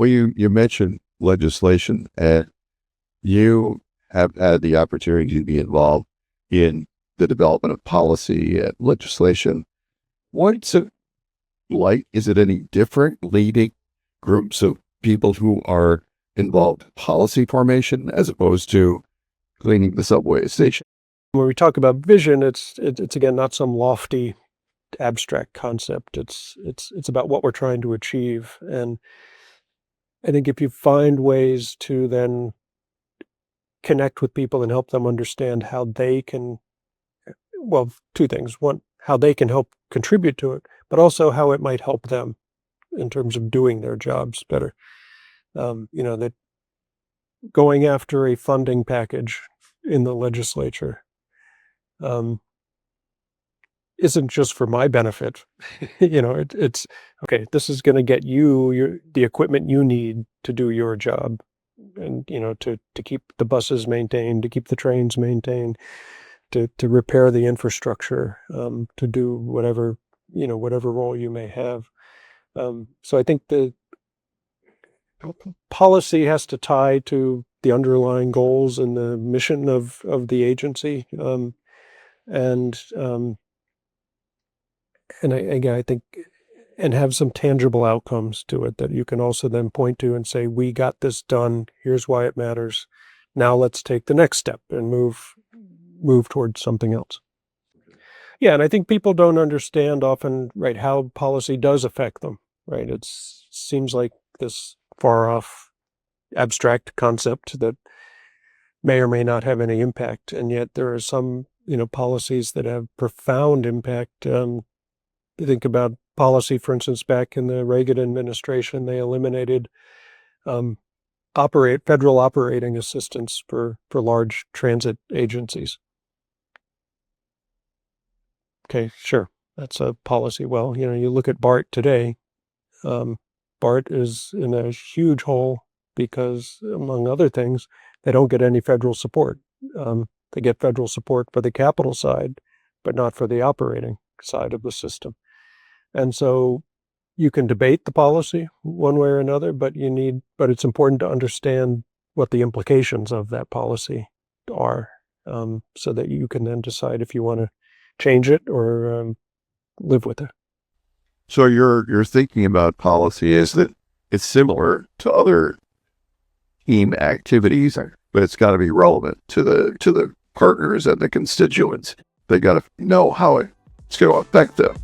Well, you mentioned legislation, and you have had the opportunity to be involved in the development of policy and legislation. What's it like? Is it any different leading groups of people who are involved in policy formation as opposed to cleaning the subway station? When we talk about vision, it's again not some lofty abstract concept. It's about what we're trying to achieve. And I think if you find ways to then connect with people and help them understand how they can, well, two things. One, how they can help contribute to it, but also how it might help them in terms of doing their jobs better. That going after a funding package in the legislature isn't just for my benefit. It's okay. This is going to get you the equipment you need to do your job, and to keep the buses maintained, to keep the trains maintained, to repair the infrastructure, to do whatever role you may have. So I think the policy has to tie to the underlying goals and the mission of the agency, and again, I think, and have some tangible outcomes to it that you can also then point to and say, we got this done. Here's why it matters. Now let's take the next step and move towards something else. Yeah, and I think people don't understand often, right, how policy does affect them, right? It seems like this far off abstract concept that may or may not have any impact, and yet there are some policies that have profound impact. You think about policy, for instance, back in the Reagan administration, they eliminated federal operating assistance for large transit agencies. Okay, sure, that's a policy. Well, you look at BART today. BART is in a huge hole because, among other things, they don't get any federal support. They get federal support for the capital side, but not for the operating side of the system. And so you can debate the policy one way or another, but it's important to understand what the implications of that policy are, so that you can then decide if you want to change it or live with it. So you're thinking about policy is that it's similar to other team activities, but it's got to be relevant to the partners and the constituents. They got to know how it's going to affect them.